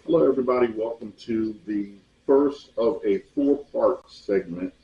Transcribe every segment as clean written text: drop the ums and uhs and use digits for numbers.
Hello, everybody. Welcome to the first of a four-part segment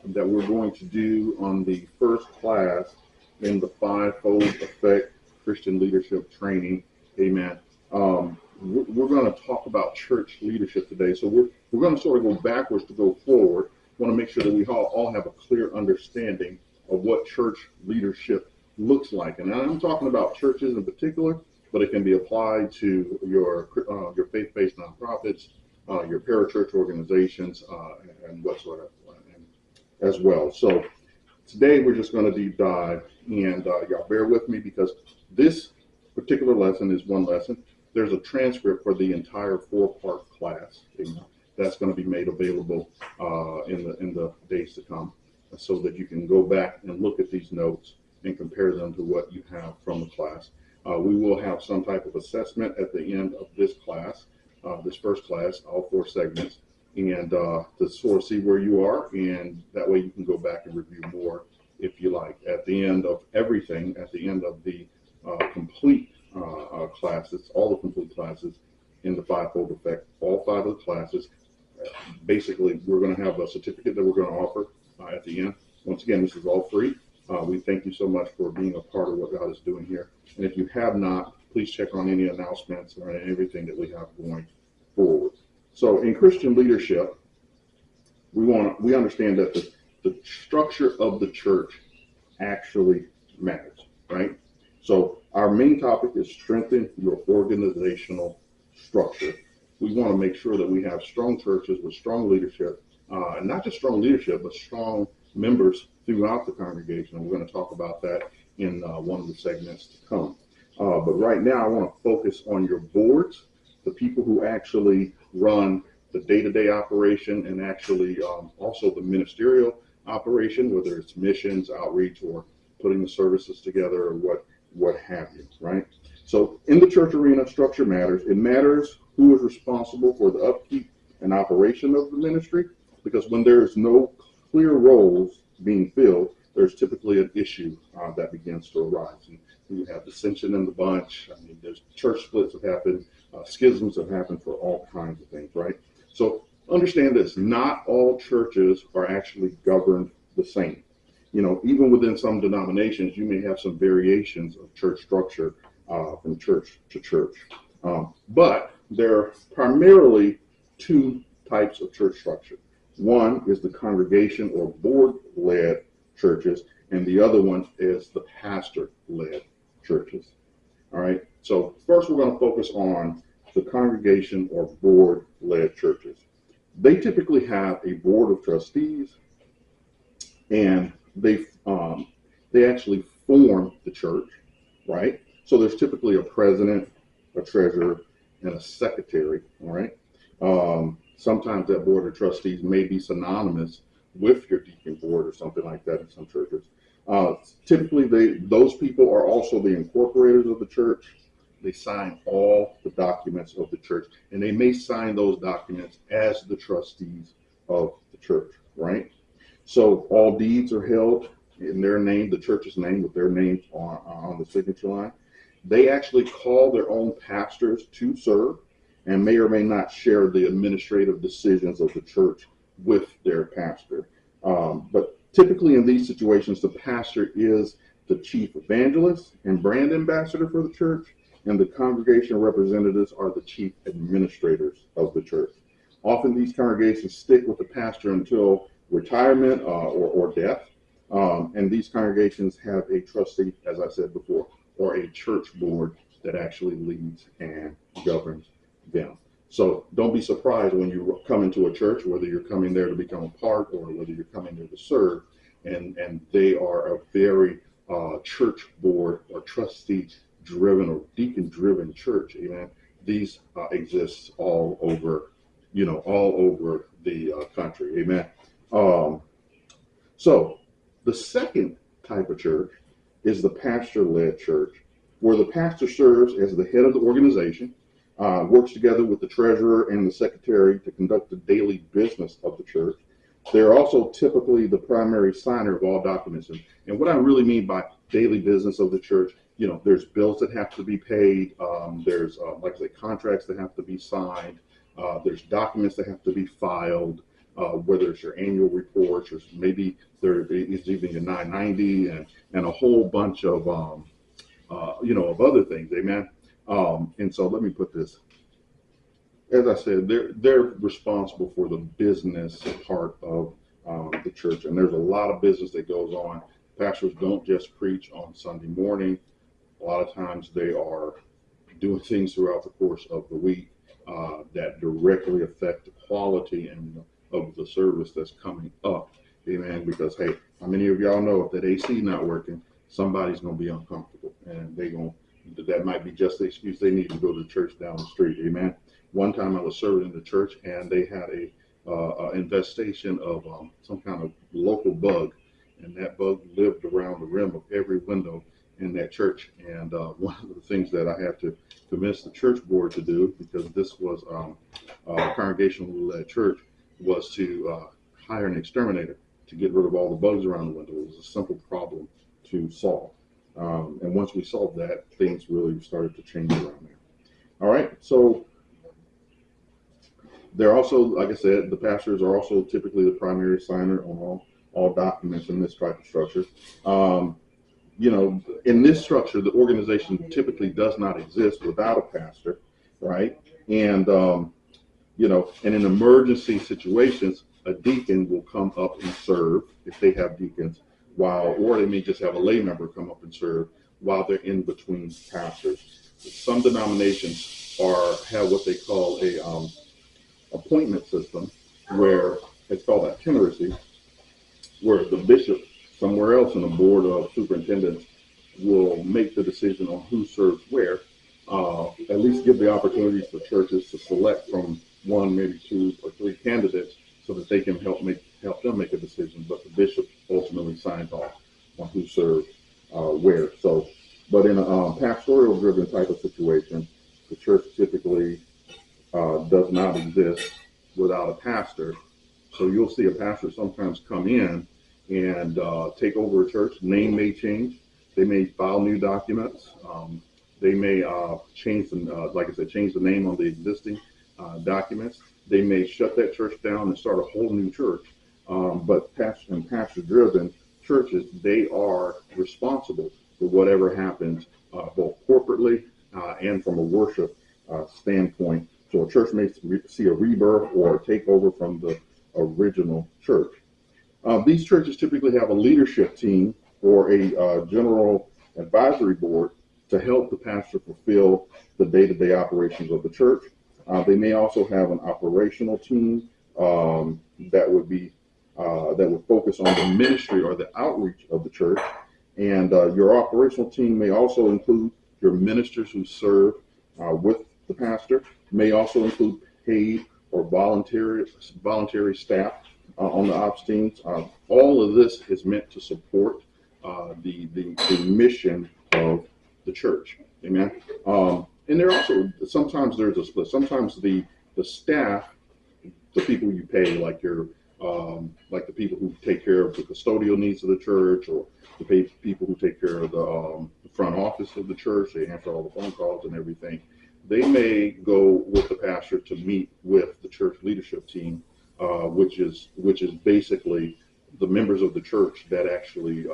that we're going to do on the first class in the Fivefold Effect Christian Leadership Training. Amen. We're going to talk about church leadership today. So we're going to sort of go backwards to go forward. Want to make sure that we all have a clear understanding of what church leadership looks like. And I'm talking about churches in particular, but it can be applied to your faith-based nonprofits, your parachurch organizations, and whatsoever as well. So today we're just going to deep dive, and y'all bear with me because this particular lesson is one lesson. There's a transcript for the entire four-part class that's going to be made available in the days to come, so that you can go back and look at these notes and compare them to what you have from the class. We will have some type of assessment at the end of this class, this first class, all four segments, and to sort of see where you are, and that way you can go back and review more if you like. At the end of everything, at the end of the complete classes, all the complete classes in the Fivefold Effect, all five of the classes, basically we're going to have a certificate that we're going to offer at the end. Once again, this is all free. We thank you so much for being a part of what God is doing here. And if you have not, please check on any announcements or everything that we have going forward. So in Christian leadership, we understand that the structure of the church actually matters, right? So our main topic is strengthen your organizational structure. We want to make sure that we have strong churches with strong leadership, and not just strong leadership, but strong members throughout the congregation. And we're going to talk about that in one of the segments to come. But right now, I want to focus on your boards, the people who actually run the day-to-day operation, and actually also the ministerial operation, whether it's missions, outreach, or putting the services together, or what have you, right? So in the church arena, structure matters. It matters who is responsible for the upkeep and operation of the ministry, because when there is no clear roles being filled, there's typically an issue that begins to arise. And you have dissension in the bunch. I mean, there's church splits have happened, schisms have happened for all kinds of things, right? So understand this, not all churches are actually governed the same. You know, even within some denominations, you may have some variations of church structure from church to church. But there are primarily two types of church structure. One is the congregation or board-led churches, and the other one is the pastor-led churches. All right. So first, we're going to focus on the congregation or board-led churches. They typically have a board of trustees, and they actually form the church, right? So there's typically a president, a treasurer, and a secretary. All right. Sometimes that board of trustees may be synonymous with your deacon board or something like that in some churches. Typically, those people are also the incorporators of the church. They sign all the documents of the church, and they may sign those documents as the trustees of the church, right? So all deeds are held in their name, the church's name, with their names on the signature line. They actually call their own pastors to serve, and may or may not share the administrative decisions of the church with their pastor. But typically in these situations, the pastor is the chief evangelist and brand ambassador for the church, and the congregation representatives are the chief administrators of the church. Often these congregations stick with the pastor until retirement or death, and these congregations have a trustee, as I said before, or a church board that actually leads and governs them. So don't be surprised when you come into a church, whether you're coming there to become a part or whether you're coming there to serve, and they are a very church board or trustee driven or deacon driven church. Amen. These exist all over, all over the country. Amen. So the second type of church is the pastor-led church, where the pastor serves as the head of the organization, works together with the treasurer and the secretary to conduct the daily business of the church. They're also typically the primary signer of all documents. And what I really mean by daily business of the church there's bills that have to be paid. There's, like I say, contracts that have to be signed. There's documents that have to be filed, whether it's your annual reports or maybe there is even your 990 and a whole bunch of, of other things. Amen. And so let me put this. As I said, they're responsible for the business part of the church, and there's a lot of business that goes on. Pastors don't just preach on Sunday morning. A lot of times they are doing things throughout the course of the week that directly affect the quality of the service that's coming up. Amen. Because, hey, how many of y'all know if that AC not working, somebody's going to be uncomfortable, and that might be just the excuse they need to go to church down the street. Amen. One time I was serving in the church, and they had a infestation of some kind of local bug, and that bug lived around the rim of every window in that church. And one of the things that I had to convince the church board to do, because this was a congregational led church, was to hire an exterminator to get rid of all the bugs around the window. It was a simple problem to solve. And once we solved that, things really started to change around there. All right, so they're also, like I said, the pastors are also typically the primary signer on all documents in this type of structure. In this structure, the organization typically does not exist without a pastor, right? And, and in emergency situations, a deacon will come up and serve if they have deacons, or they may just have a lay member come up and serve while they're in between pastors. Some denominations have what they call a appointment system, where it's called itinerancy, where the bishop somewhere else in the board of superintendents will make the decision on who serves where, at least give the opportunities for churches to select from one, maybe two or three candidates so that they can help them make a decision. But the bishop ultimately signs off on who serves where. So, but in a pastoral driven type of situation, the church typically does not exist without a pastor. So you'll see a pastor sometimes come in and take over a church. Name may change. They may file new documents. They may change the name on the existing documents. They may shut that church down and start a whole new church. But pastor-driven churches, they are responsible for whatever happens both corporately and from a worship standpoint. So a church may see a rebirth or a takeover from the original church. These churches typically have a leadership team or a general advisory board to help the pastor fulfill the day-to-day operations of the church. They may also have an operational team that would focus on the ministry or the outreach of the church. And your operational team may also include your ministers who serve with the pastor, may also include paid or voluntary staff on the ops teams. All of this is meant to support the mission of the church. Amen. And there also, sometimes there's a split. Sometimes the staff, the people you pay, like the people who take care of the custodial needs of the church, or the people who take care of the front office of the church, they answer all the phone calls and everything. They may go with the pastor to meet with the church leadership team, which is basically the members of the church that actually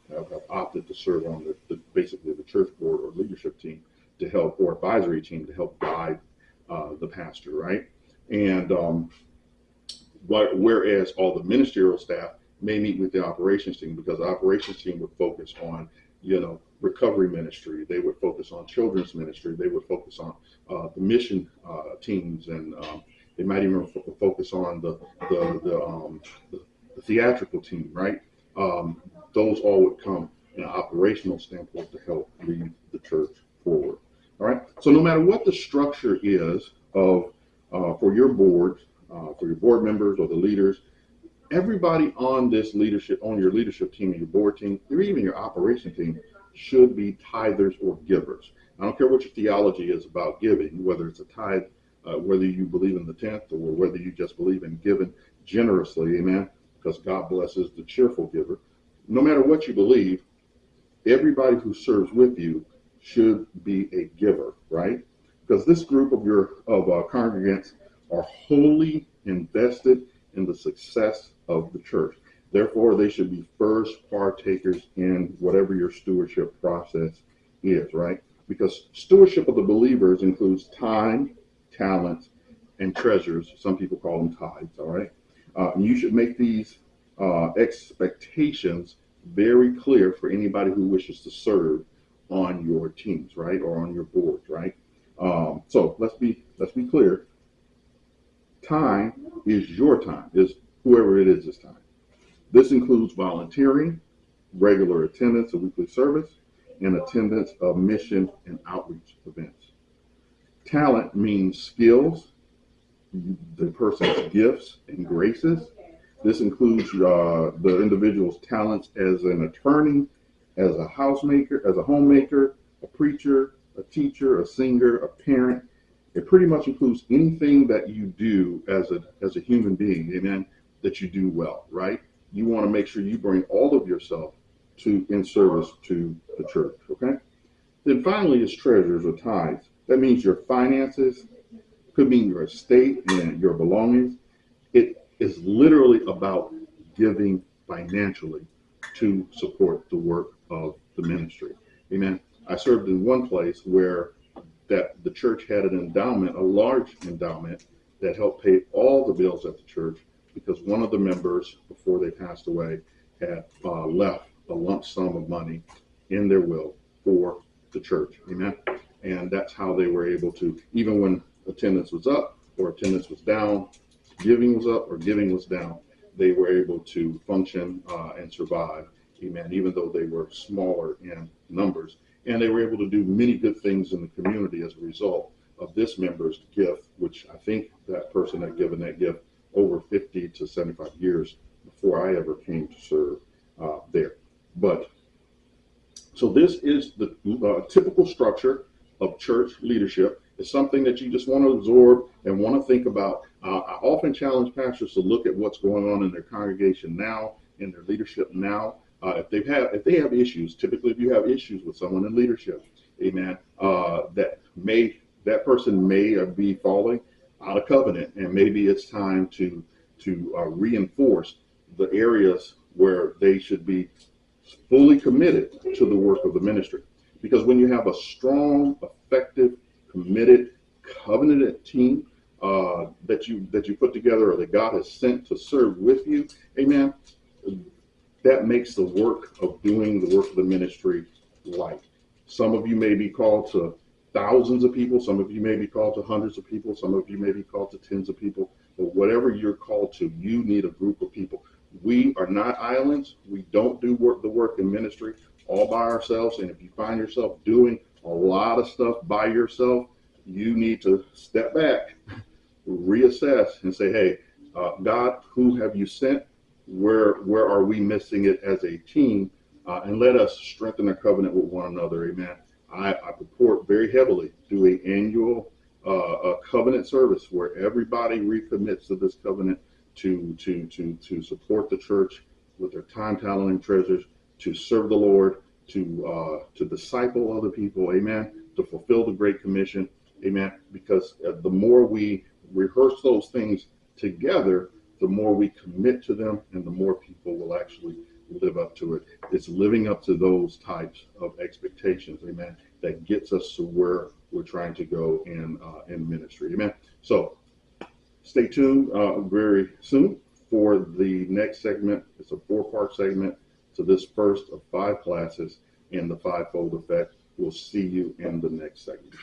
have opted to serve on basically the church board or leadership team to help, or advisory team to help guide the pastor, right? And whereas all the ministerial staff may meet with the operations team, because the operations team would focus on, recovery ministry. They would focus on children's ministry. They would focus on the mission teams, and they might even focus on the theatrical team, right? Those all would come in an operational standpoint to help lead the church forward. All right. So no matter what the structure is for your board, for your board members or the leaders, everybody on your leadership team and your board team, or even your operation team, should be tithers or givers. I don't care what your theology is about giving, whether it's a tithe, whether you believe in the 10th, or whether you just believe in giving generously, amen, because God blesses the cheerful giver. No matter what you believe, everybody who serves with you should be a giver, right? Because this group of congregants are wholly invested in the success of the church. Therefore, they should be first partakers in whatever your stewardship process is, right? Because stewardship of the believers includes time, talents, and treasures. Some people call them tithes, all right? You should make these expectations very clear for anybody who wishes to serve on your teams, right, or on your boards, right? So let's be clear. Time is your time, is whoever it is this time. This includes volunteering, regular attendance of weekly service, and attendance of mission and outreach events. Talent means skills, the person's gifts and graces. This includes the individual's talents as an attorney, as a housemaker, as a homemaker, a preacher, a teacher, a singer, a parent. It pretty much includes anything that you do as a human being, amen, that you do well, right? You want to make sure you bring all of yourself in service to the church, okay? Then finally is treasures or tithes. That means your finances, could mean your estate and your belongings. It is literally about giving financially to support the work of the ministry. Amen. I served in one place where that the church had an endowment, a large endowment, that helped pay all the bills at the church because one of the members, before they passed away, had left a lump sum of money in their will for the church. Amen. And that's how they were able to, even when attendance was up or attendance was down, giving was up or giving was down, they were able to function and survive. Amen. Even though they were smaller in numbers. And they were able to do many good things in the community as a result of this member's gift, which I think that person had given that gift over 50 to 75 years before I ever came to serve there. But so this is the typical structure of church leadership. It's something that you just want to absorb and want to think about. I often challenge pastors to look at what's going on in their congregation now, in their leadership now. If they have issues, typically if you have issues with someone in leadership, amen, that person may be falling out of covenant, and maybe it's time to reinforce the areas where they should be fully committed to the work of the ministry. Because when you have a strong, effective, committed, covenanted team that you put together or that God has sent to serve with you, amen, that makes the work of doing the work of the ministry light. Some of you may be called to thousands of people. Some of you may be called to hundreds of people. Some of you may be called to tens of people. But whatever you're called to, you need a group of people. We are not islands. We don't do the work in ministry all by ourselves. And if you find yourself doing a lot of stuff by yourself, you need to step back, reassess, and say, hey, God, who have you sent? Where are we missing it as a team? And let us strengthen our covenant with one another. Amen. I purport very heavily do an annual covenant service where everybody recommits to this covenant to support the church with their time, talent, and treasures, to serve the Lord, to disciple other people. Amen. To fulfill the Great Commission. Amen. Because the more we rehearse those things together, the more we commit to them, and the more people will actually live up to it. It's living up to those types of expectations, amen, that gets us to where we're trying to go in ministry, amen. So stay tuned very soon for the next segment. It's a 4-part segment to this first of 5 classes in the fivefold effect. We'll see you in the next segment.